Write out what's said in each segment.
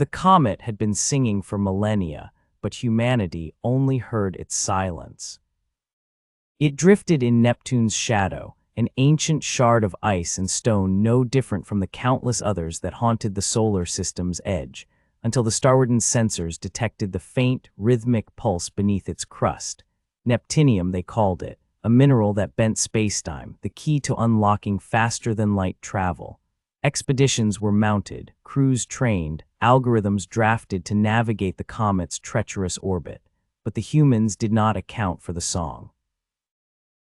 The comet had been singing for millennia, but humanity only heard its silence. It drifted in Neptune's shadow, an ancient shard of ice and stone no different from the countless others that haunted the solar system's edge, until the starward's sensors detected the faint, rhythmic pulse beneath its crust. Neptinium, they called it, a mineral that bent spacetime, the key to unlocking faster-than-light travel. Expeditions were mounted, crews trained, algorithms drafted to navigate the comet's treacherous orbit, but the humans did not account for the song.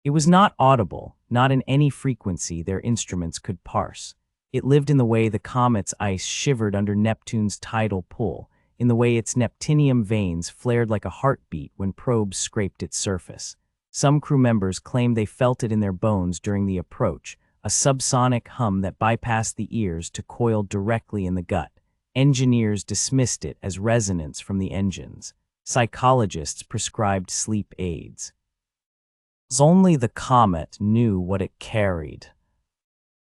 It was not audible, not in any frequency their instruments could parse. It lived in the way the comet's ice shivered under Neptune's tidal pull, in the way its neptinium veins flared like a heartbeat when probes scraped its surface. Some crew members claimed they felt it in their bones during the approach, a subsonic hum that bypassed the ears to coil directly in the gut. Engineers dismissed it as resonance from the engines. Psychologists prescribed sleep aids. Only the comet knew what it carried.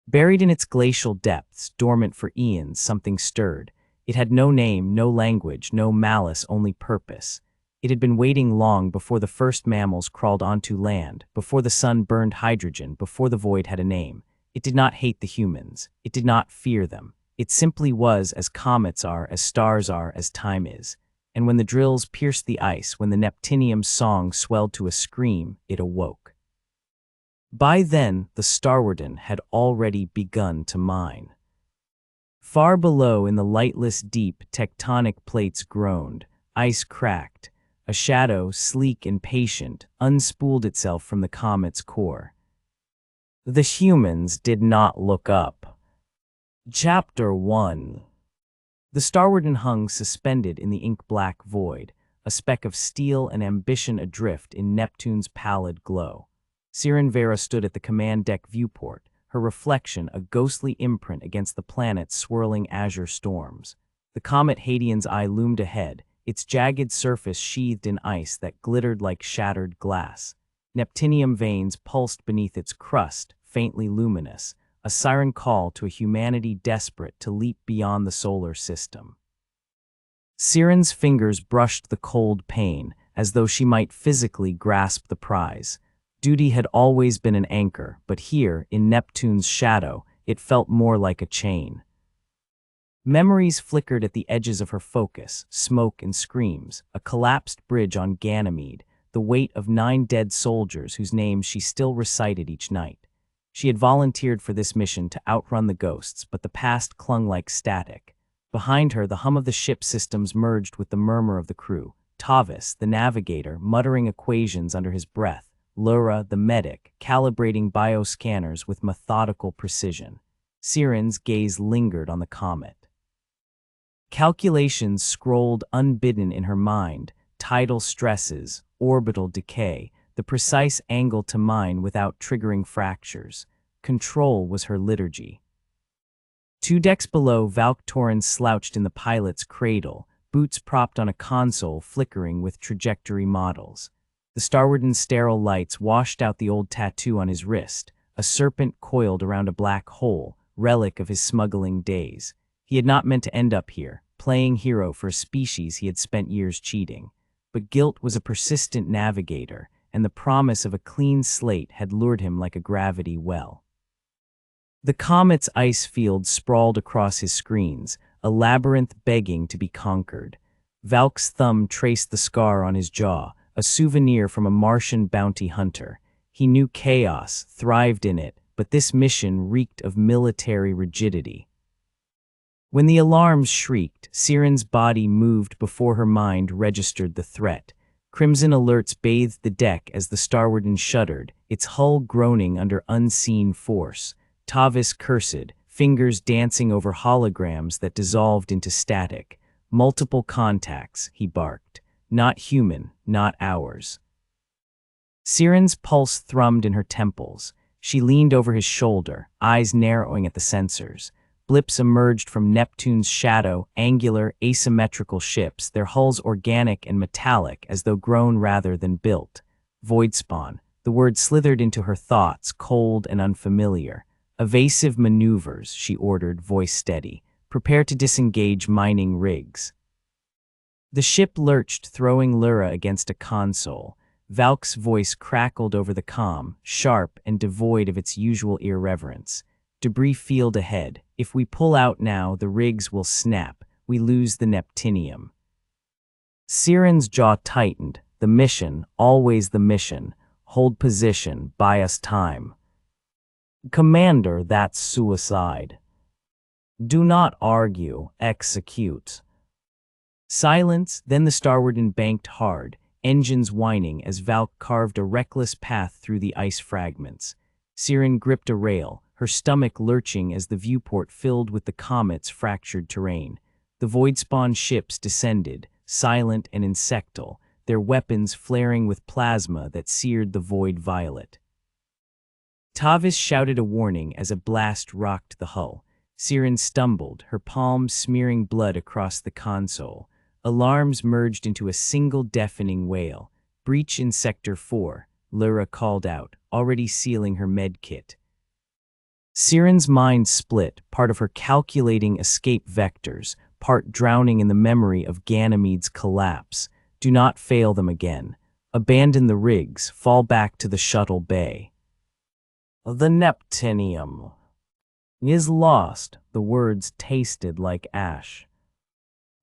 Buried in its glacial depths, dormant for eons, something stirred. It had no name, no language, no malice, only purpose. It had been waiting long before the first mammals crawled onto land, before the sun burned hydrogen, before the void had a name. It did not hate the humans. It did not fear them. It simply was as comets are, as stars are, as time is. And when the drills pierced the ice, when the Neptinium song swelled to a scream, it awoke. By then, the starwarden had already begun to mine. Far below in the lightless deep, tectonic plates groaned, ice cracked. A shadow, sleek and patient, unspooled itself from the comet's core. The humans did not look up. Chapter 1. The starwarden hung suspended in the ink-black void, a speck of steel and ambition adrift in Neptune's pallid glow. Syrin Veyra stood at the command deck viewport, her reflection a ghostly imprint against the planet's swirling azure storms. The comet Hadean's eye loomed ahead, its jagged surface sheathed in ice that glittered like shattered glass. Neptinium veins pulsed beneath its crust, faintly luminous, a siren call to a humanity desperate to leap beyond the solar system. Syrin's fingers brushed the cold pane, as though she might physically grasp the prize. Duty had always been an anchor, but here, in Neptune's shadow, it felt more like a chain. Memories flickered at the edges of her focus, smoke and screams, a collapsed bridge on Ganymede, the weight of 9 dead soldiers whose names she still recited each night. She had volunteered for this mission to outrun the ghosts, but the past clung like static. Behind her, the hum of the ship systems merged with the murmur of the crew. Tavis, the navigator, muttering equations under his breath. Lura, the medic, calibrating bioscanners with methodical precision. Syrin's gaze lingered on the comet. Calculations scrolled unbidden in her mind, tidal stresses, orbital decay, the precise angle to mine without triggering fractures. Control was her liturgy. 2 decks below, Valk Torin slouched in the pilot's cradle, boots propped on a console flickering with trajectory models. The starwarden's sterile lights washed out the old tattoo on his wrist, a serpent coiled around a black hole, relic of his smuggling days. He had not meant to end up here, playing hero for a species he had spent years cheating. But guilt was a persistent navigator, and the promise of a clean slate had lured him like a gravity well. The comet's ice field sprawled across his screens, a labyrinth begging to be conquered. Valk's thumb traced the scar on his jaw, a souvenir from a Martian bounty hunter. He knew chaos, thrived in it, but this mission reeked of military rigidity. When the alarms shrieked, Syrin's body moved before her mind registered the threat. Crimson alerts bathed the deck as the starwarden shuddered, its hull groaning under unseen force. Tavis cursed, fingers dancing over holograms that dissolved into static. Multiple contacts, he barked. Not human, not ours. Syrin's pulse thrummed in her temples. She leaned over his shoulder, eyes narrowing at the sensors. Blips emerged from Neptune's shadow, angular, asymmetrical ships, their hulls organic and metallic as though grown rather than built. Voidspawn. The word slithered into her thoughts, cold and unfamiliar. Evasive maneuvers, she ordered, voice steady. Prepare to disengage mining rigs." The ship lurched, throwing Lyra against a console. Valk's voice crackled over the comm, sharp and devoid of its usual irreverence. "Debris field ahead. If we pull out now, the rigs will snap. We lose the Neptinium." Syrin's jaw tightened. The mission, always the mission. Hold position, buy us time. "Commander, that's suicide." "Do not argue, execute." Silence, then the Starwarden banked hard, engines whining as Valk carved a reckless path through the ice fragments. Syrin gripped a rail, her stomach lurching as the viewport filled with the comet's fractured terrain. The Voidspawn ships descended, silent and insectal, their weapons flaring with plasma that seared the void violet. Tavis shouted a warning as a blast rocked the hull. Syrin stumbled, her palms smearing blood across the console. Alarms merged into a single deafening wail. "Breach in Sector 4, Lyra called out, already sealing her medkit. Syrin's mind split, part of her calculating escape vectors, part drowning in the memory of Ganymede's collapse. Do not fail them again. Abandon the rigs, fall back to the shuttle bay. "The Neptinium is lost," the words tasted like ash.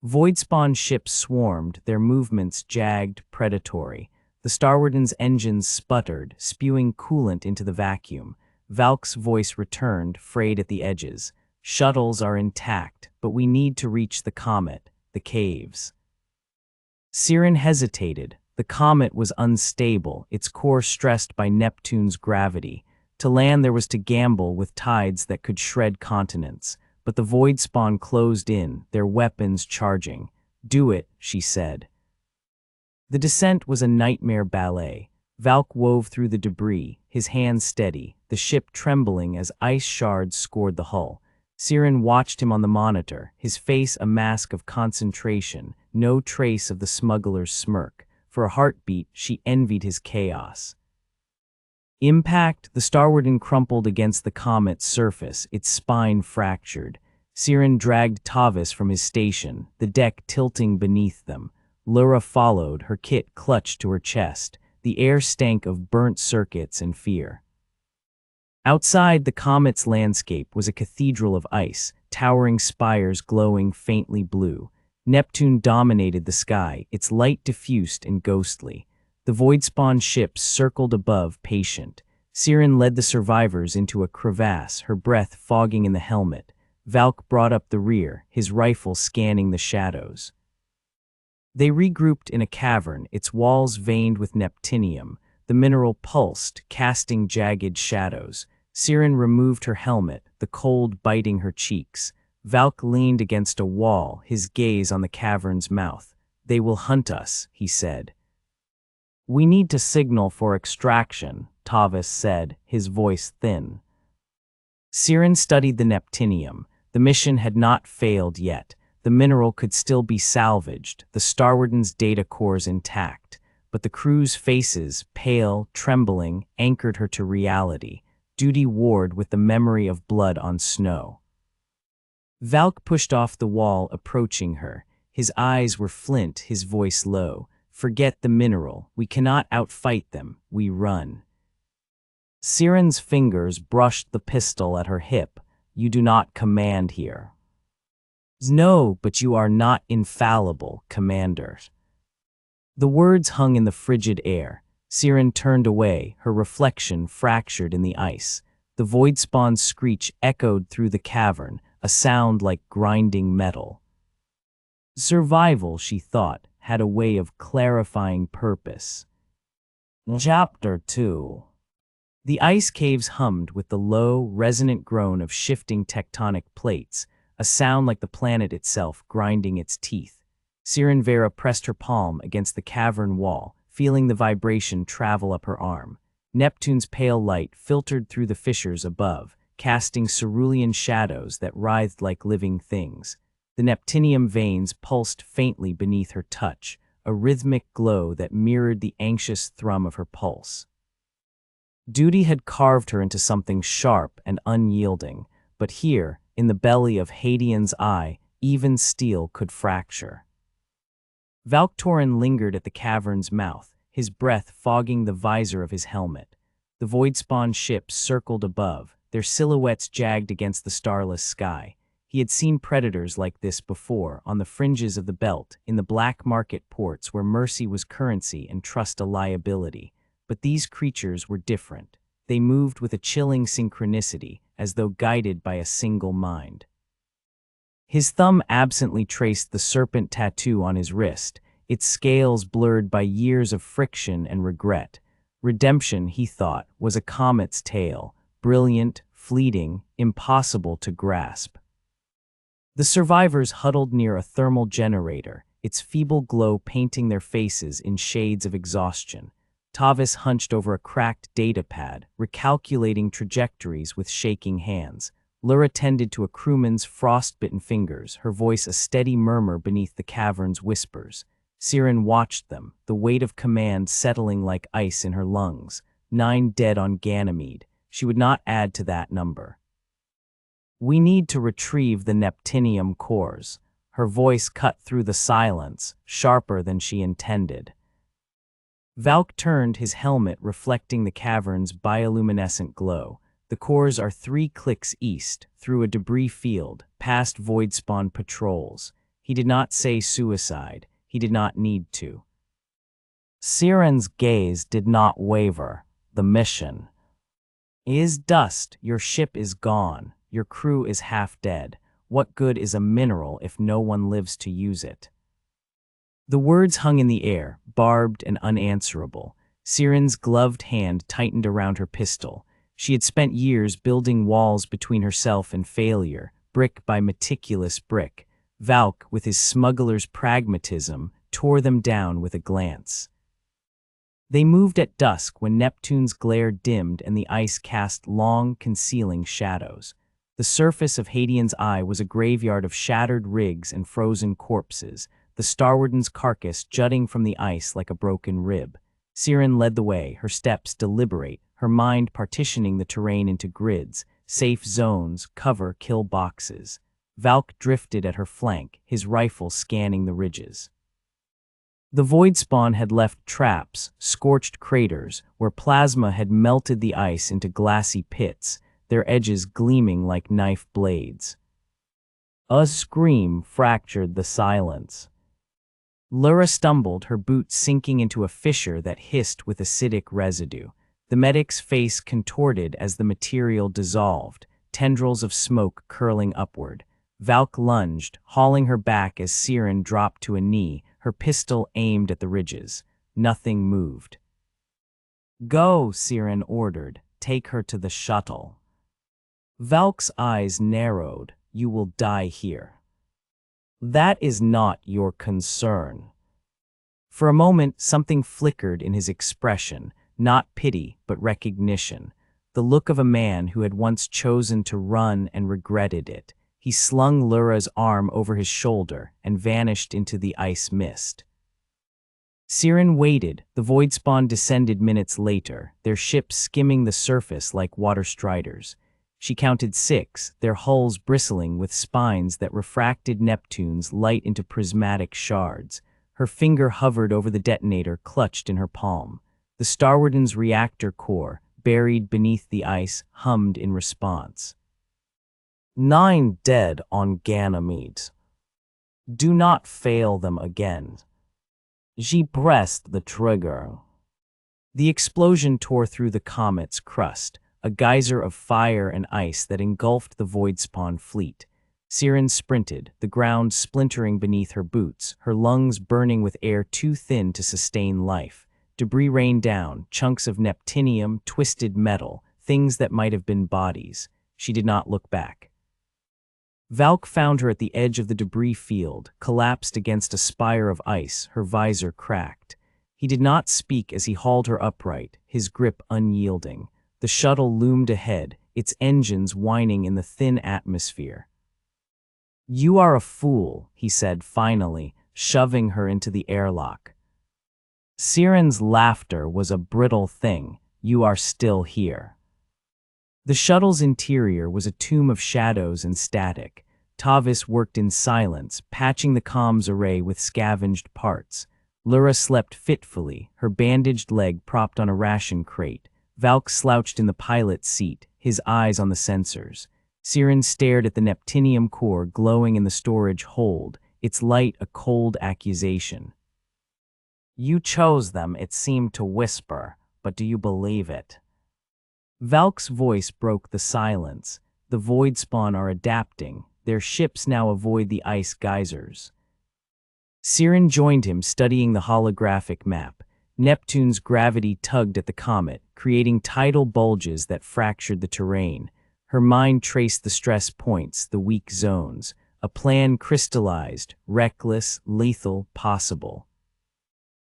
Voidspawn ships swarmed, their movements jagged, predatory. The Starwarden's engines sputtered, spewing coolant into the vacuum. Valk's voice returned, frayed at the edges. "Shuttles are intact, but we need to reach the comet, the caves." Syrin hesitated. The comet was unstable, its core stressed by Neptune's gravity. To land there was to gamble with tides that could shred continents. But the Voidspawn closed in, their weapons charging. "Do it," she said. The descent was a nightmare ballet. Valk wove through the debris, his hands steady, the ship trembling as ice shards scored the hull. Syrin watched him on the monitor, his face a mask of concentration, no trace of the smuggler's smirk. For a heartbeat, she envied his chaos. Impact, the Starwarden crumpled against the comet's surface, its spine fractured. Syrin dragged Tavis from his station, the deck tilting beneath them. Lyra followed, her kit clutched to her chest. The air stank of burnt circuits and fear. Outside, the comet's landscape was a cathedral of ice, towering spires glowing faintly blue. Neptune dominated the sky, its light diffused and ghostly. The Voidspawn ships circled above, patient. Syrin led the survivors into a crevasse, her breath fogging in the helmet. Valk brought up the rear, his rifle scanning the shadows. They regrouped in a cavern, its walls veined with Neptinium. The mineral pulsed, casting jagged shadows. Syrin removed her helmet, the cold biting her cheeks. Valk leaned against a wall, his gaze on the cavern's mouth. "They will hunt us," he said. "We need to signal for extraction," Tavis said, his voice thin. Syrin studied the Neptinium. The mission had not failed yet. The mineral could still be salvaged, the Starwarden's data cores intact. But the crew's faces, pale, trembling, anchored her to reality. Duty warred with the memory of blood on snow. Valk pushed off the wall, approaching her. His eyes were flint, his voice low. "Forget the mineral. We cannot outfight them. We run." Syrin's fingers brushed the pistol at her hip. "You do not command here." "No, but you are not infallible, Commander." The words hung in the frigid air. Syrin turned away, her reflection fractured in the ice. The Voidspawn's screech echoed through the cavern, a sound like grinding metal. Survival, she thought, had a way of clarifying purpose. Chapter 2. The ice caves hummed with the low, resonant groan of shifting tectonic plates, a sound like the planet itself grinding its teeth. Syrin Veyra pressed her palm against the cavern wall, feeling the vibration travel up her arm. Neptune's pale light filtered through the fissures above, casting cerulean shadows that writhed like living things. The Neptinium veins pulsed faintly beneath her touch, a rhythmic glow that mirrored the anxious thrum of her pulse. Duty had carved her into something sharp and unyielding, but here, in the belly of Hadian's eye, even steel could fracture. Valk Torin lingered at the cavern's mouth, his breath fogging the visor of his helmet. The Voidspawn ships circled above, their silhouettes jagged against the starless sky. He had seen predators like this before, on the fringes of the belt, in the black market ports where mercy was currency and trust a liability. But these creatures were different. They moved with a chilling synchronicity, as though guided by a single mind. His thumb absently traced the serpent tattoo on his wrist, its scales blurred by years of friction and regret. Redemption, he thought, was a comet's tail, brilliant, fleeting, impossible to grasp. The survivors huddled near a thermal generator, its feeble glow painting their faces in shades of exhaustion. Tavis hunched over a cracked data pad, recalculating trajectories with shaking hands. Lyra tended to a crewman's frostbitten fingers, her voice a steady murmur beneath the cavern's whispers. Syrin watched them, the weight of command settling like ice in her lungs. 9 dead on Ganymede. She would not add to that number. "We need to retrieve the Neptinium cores." Her voice cut through the silence, sharper than she intended. Valk turned, his helmet reflecting the cavern's bioluminescent glow. "The cores are 3 clicks east, through a debris field, past Voidspawn patrols." He did not say suicide. He did not need to. Syrin's gaze did not waver. "The mission is dust. Your ship is gone. Your crew is half dead. What good is a mineral if no one lives to use it?" The words hung in the air, barbed and unanswerable. Syrin's gloved hand tightened around her pistol. She had spent years building walls between herself and failure, brick by meticulous brick. Valk, with his smuggler's pragmatism, tore them down with a glance. They moved at dusk when Neptune's glare dimmed and the ice cast long, concealing shadows. The surface of Hadian's eye was a graveyard of shattered rigs and frozen corpses, the starwarden's carcass jutting from the ice like a broken rib. Syrin led the way, her steps deliberate, her mind partitioning the terrain into grids, safe zones, cover, kill boxes. Valk drifted at her flank, his rifle scanning the ridges. The Voidspawn had left traps, scorched craters, where plasma had melted the ice into glassy pits, their edges gleaming like knife blades. A scream fractured the silence. Lyra stumbled, her boot sinking into a fissure that hissed with acidic residue. The medic's face contorted as the material dissolved, tendrils of smoke curling upward. Valk lunged, hauling her back as Syrin dropped to a knee, her pistol aimed at the ridges. Nothing moved. "Go," Syrin ordered. "Take her to the shuttle." Valk's eyes narrowed. "You will die here." "That is not your concern." For a moment, something flickered in his expression, not pity, but recognition. The look of a man who had once chosen to run and regretted it. He slung Lyra's arm over his shoulder and vanished into the ice mist. Syrin waited. The Voidspawn descended minutes later, their ship skimming the surface like water striders. She counted 6, their hulls bristling with spines that refracted Neptune's light into prismatic shards. Her finger hovered over the detonator clutched in her palm. The starwarden's reactor core, buried beneath the ice, hummed in response. 9 dead on Ganymede. Do not fail them again." She pressed the trigger. The explosion tore through the comet's crust, a geyser of fire and ice that engulfed the Voidspawn fleet. Syrin sprinted, the ground splintering beneath her boots, her lungs burning with air too thin to sustain life. Debris rained down, chunks of Neptinium, twisted metal, things that might have been bodies. She did not look back. Valk found her at the edge of the debris field, collapsed against a spire of ice, her visor cracked. He did not speak as he hauled her upright, his grip unyielding. The shuttle loomed ahead, its engines whining in the thin atmosphere. "You are a fool," he said finally, shoving her into the airlock. Syrin's laughter was a brittle thing. "You are still here." The shuttle's interior was a tomb of shadows and static. Tavis worked in silence, patching the comms array with scavenged parts. Lyra slept fitfully, her bandaged leg propped on a ration crate. Valk slouched in the pilot's seat, his eyes on the sensors. Syrin stared at the Neptinium core glowing in the storage hold, its light a cold accusation. "You chose them," it seemed to whisper, "but do you believe it?" Valk's voice broke the silence. The Voidspawn are adapting. Their ships now avoid the ice geysers. Syrin joined him, studying the holographic map. Neptune's gravity tugged at the comet, creating tidal bulges that fractured the terrain. Her mind traced the stress points, the weak zones. A plan crystallized, reckless, lethal, possible.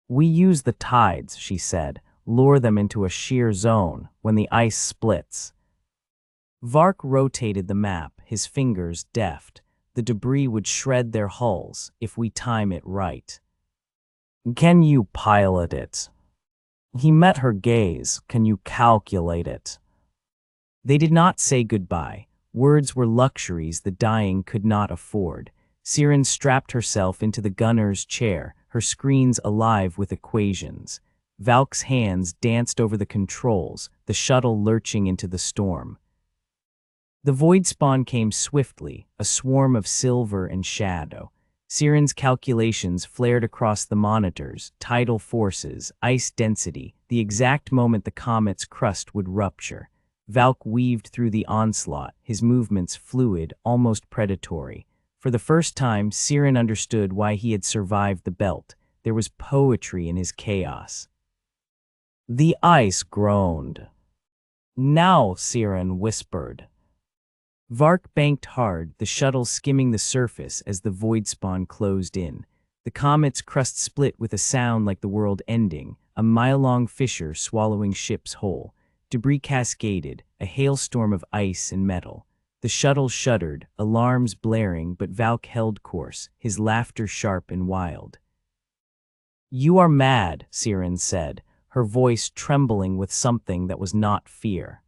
"We use the tides," she said, "lure them into a shear zone when the ice splits." Vark rotated the map, his fingers deft. The debris would shred their hulls if we time it right. "Can you pilot it?" He met her gaze. "Can you calculate it?" They did not say goodbye. Words were luxuries the dying could not afford. Syrin strapped herself into the gunner's chair, her screens alive with equations. Valk's hands danced over the controls, the shuttle lurching into the storm. The Voidspawn came swiftly, a swarm of silver and shadow. Syrin's calculations flared across the monitors, tidal forces, ice density, the exact moment the comet's crust would rupture. Valk weaved through the onslaught, his movements fluid, almost predatory. For the first time, Syrin understood why he had survived the belt. There was poetry in his chaos. The ice groaned. "Now," Syrin whispered. Vark banked hard, the shuttle skimming the surface as the Voidspawn closed in. The comet's crust split with a sound like the world ending, a mile-long fissure swallowing ships whole. Debris cascaded, a hailstorm of ice and metal. The shuttle shuddered, alarms blaring, but Valk held course, his laughter sharp and wild. "You are mad," Syrin said, her voice trembling with something that was not fear.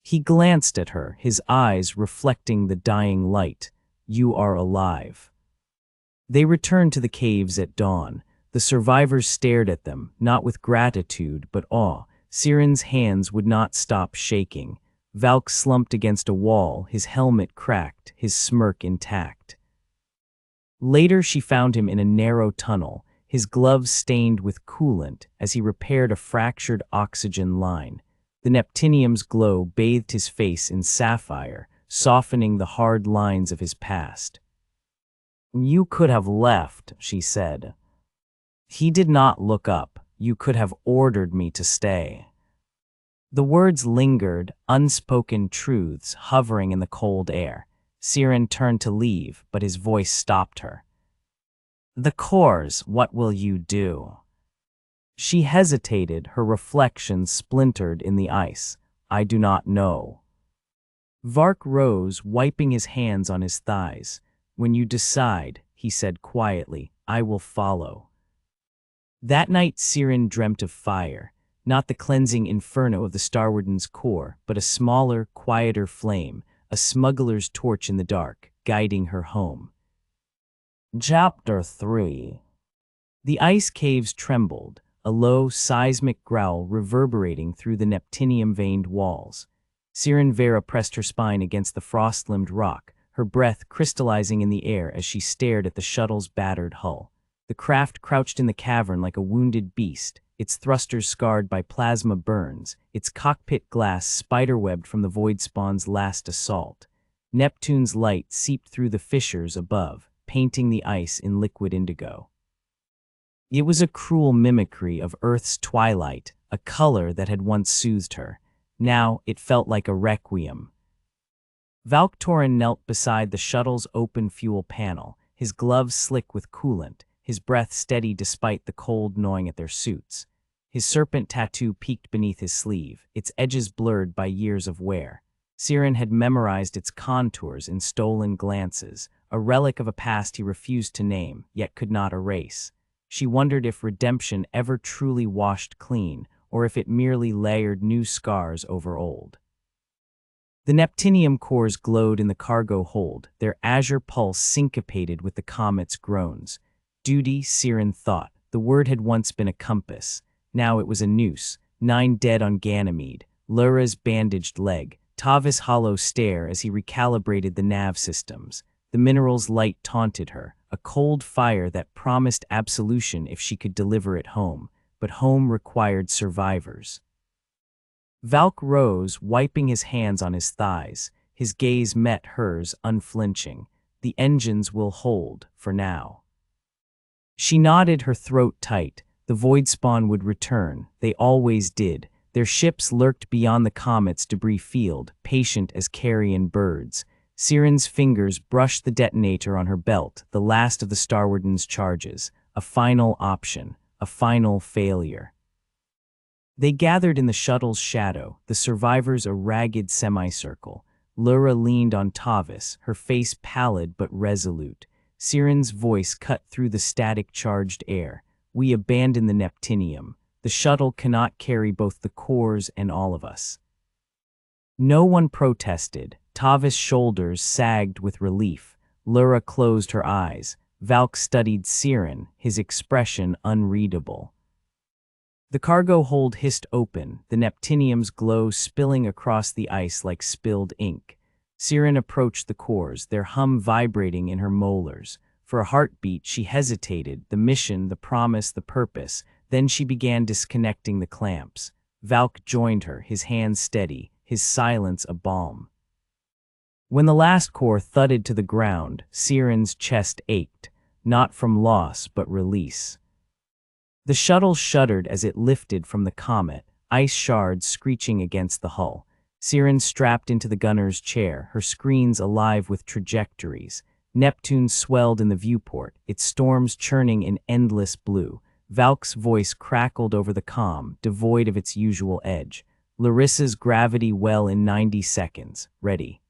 He glanced at her, his eyes reflecting the dying light. "You are alive." They returned to the caves at dawn. The survivors stared at them, not with gratitude but awe. Syrin's hands would not stop shaking. Valk slumped against a wall, his helmet cracked, his smirk intact. Later she found him in a narrow tunnel, his gloves stained with coolant as he repaired a fractured oxygen line. The Neptinium's glow bathed his face in sapphire, softening the hard lines of his past. "You could have left," she said. He did not look up. "You could have ordered me to stay." The words lingered, unspoken truths hovering in the cold air. Syrin turned to leave, but his voice stopped her. "The cores, what will you do?" She hesitated, her reflections splintered in the ice. "I do not know." Vark rose, wiping his hands on his thighs. "When you decide," he said quietly, "I will follow." That night Syrin dreamt of fire, not the cleansing inferno of the Starwarden's core, but a smaller, quieter flame, a smuggler's torch in the dark, guiding her home. Chapter 3. The ice caves trembled, a low, seismic growl reverberating through the Neptinium-veined walls. Syrin Veyra pressed her spine against the frost-limbed rock, her breath crystallizing in the air as she stared at the shuttle's battered hull. The craft crouched in the cavern like a wounded beast, its thrusters scarred by plasma burns, its cockpit glass spiderwebbed from the Voidspawn's last assault. Neptune's light seeped through the fissures above, painting the ice in liquid indigo. It was a cruel mimicry of Earth's twilight, a color that had once soothed her. Now it felt like a requiem. Valk Torin knelt beside the shuttle's open fuel panel, his gloves slick with coolant, his breath steady despite the cold gnawing at their suits. His serpent tattoo peeked beneath his sleeve, its edges blurred by years of wear. Syrin had memorized its contours in stolen glances, a relic of a past he refused to name, yet could not erase. She wondered if redemption ever truly washed clean, or if it merely layered new scars over old. The Neptinium cores glowed in the cargo hold, their azure pulse syncopated with the comet's groans. Duty, Syrin thought. The word had once been a compass. Now it was a noose. 9 dead on Ganymede. Lyra's bandaged leg. Tavis' hollow stare as he recalibrated the nav systems. The mineral's light taunted her, a cold fire that promised absolution if she could deliver it home. But home required survivors. Valk rose, wiping his hands on his thighs. His gaze met hers, unflinching. The engines will hold, for now. She nodded, her throat tight. The Voidspawn would return. They always did. Their ships lurked beyond the comet's debris field, patient as carrion birds. Syrin's fingers brushed the detonator on her belt, the last of the Starwarden's charges. A final option, a final failure. They gathered in the shuttle's shadow, the survivors a ragged semicircle. Lyra leaned on Tavis, her face pallid but resolute. Syrin's voice cut through the static-charged air. We abandon the Neptinium. The shuttle cannot carry both the cores and all of us. No one protested. Tavis' shoulders sagged with relief. Lyra closed her eyes. Valk studied Syrin, his expression unreadable. The cargo hold hissed open, the Neptinium's glow spilling across the ice like spilled ink. Syrin approached the cores, their hum vibrating in her molars. For a heartbeat, she hesitated, the mission, the promise, the purpose. Then she began disconnecting the clamps. Valk joined her, his hands steady, his silence a balm. When the last core thudded to the ground, Syrin's chest ached, not from loss but release. The shuttle shuddered as it lifted from the comet, ice shards screeching against the hull. Syrin strapped into the gunner's chair, her screens alive with trajectories. Neptune swelled in the viewport, its storms churning in endless blue. Valk's voice crackled over the comm, devoid of its usual edge. Larissa's gravity well in 90 seconds. Ready.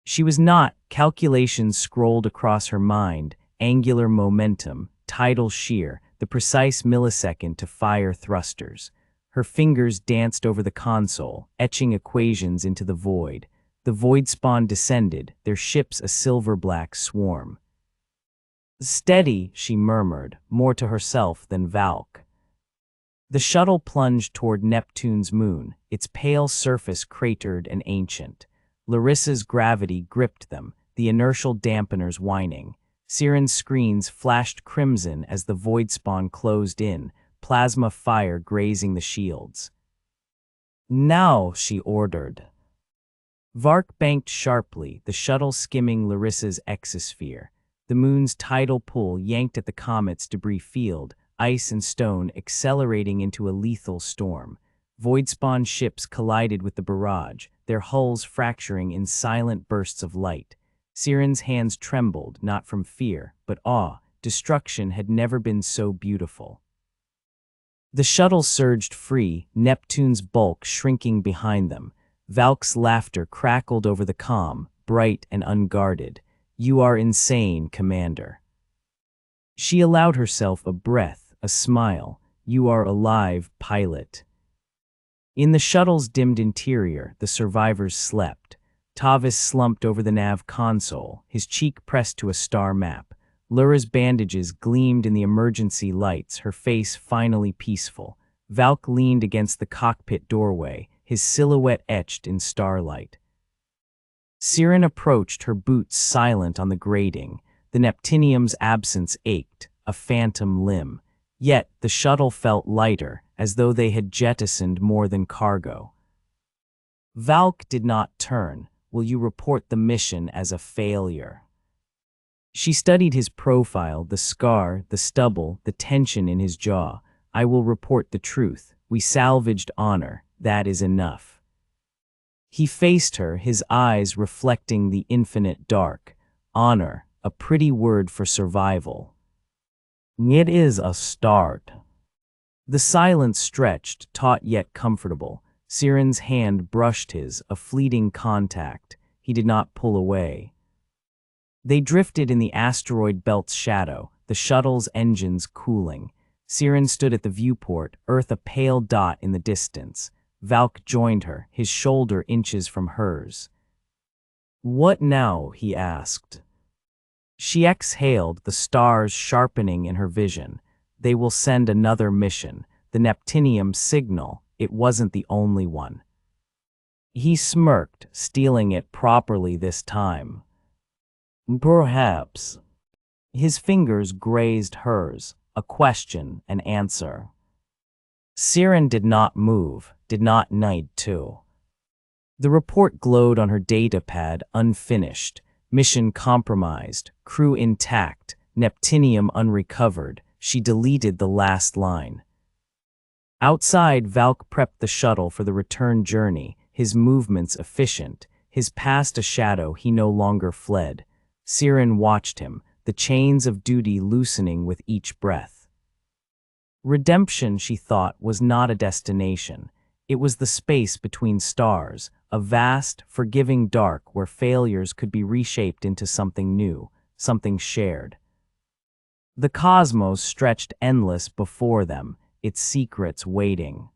She was not. Calculations scrolled across her mind. Angular momentum, tidal shear, the precise millisecond to fire thrusters. Her fingers danced over the console, etching equations into the void. The Voidspawn descended, their ships a silver-black swarm. Steady, she murmured, more to herself than Valk. The shuttle plunged toward Neptune's moon, its pale surface cratered and ancient. Larissa's gravity gripped them, the inertial dampeners whining. Syrin's screens flashed crimson as the Voidspawn closed in, plasma fire grazing the shields. Now, she ordered. Valk banked sharply, the shuttle skimming Larissa's exosphere. The moon's tidal pull yanked at the comet's debris field, ice and stone accelerating into a lethal storm. Voidspawn ships collided with the barrage, their hulls fracturing in silent bursts of light. Syrin's hands trembled, not from fear, but awe. Destruction had never been so beautiful. The shuttle surged free, Neptune's bulk shrinking behind them. Valk's laughter crackled over the comm, bright and unguarded. You are insane, Commander. She allowed herself a breath, a smile. You are alive, pilot. In the shuttle's dimmed interior, the survivors slept. Tavis slumped over the nav console, his cheek pressed to a star map. Lyra's bandages gleamed in the emergency lights, her face finally peaceful. Valk leaned against the cockpit doorway, his silhouette etched in starlight. Syrin approached, her boots silent on the grating. The Neptinium's absence ached, a phantom limb. Yet the shuttle felt lighter, as though they had jettisoned more than cargo. Valk did not turn. Will you report the mission as a failure? She studied his profile, the scar, the stubble, the tension in his jaw. I will report the truth. We salvaged honor. That is enough. He faced her, his eyes reflecting the infinite dark. Honor, a pretty word for survival. It is a start. The silence stretched, taut yet comfortable. Syrin's hand brushed his, a fleeting contact. He did not pull away. They drifted in the asteroid belt's shadow, the shuttle's engines cooling. Syrin stood at the viewport, Earth a pale dot in the distance. Valk joined her, his shoulder inches from hers. "What now?" he asked. She exhaled, the stars sharpening in her vision. They will send another mission. The Neptinium signal. It wasn't the only one. He smirked, stealing it properly this time. Perhaps. His fingers grazed hers, a question, an answer. Syrin did not move, did not need to. The report glowed on her datapad, unfinished. Mission compromised, crew intact, Neptinium unrecovered. She deleted the last line. Outside, Valk prepped the shuttle for the return journey, his movements efficient, his past a shadow he no longer fled. Syrin watched him, the chains of duty loosening with each breath. Redemption, she thought, was not a destination. It was the space between stars, a vast, forgiving dark where failures could be reshaped into something new, something shared. The cosmos stretched endless before them, its secrets waiting.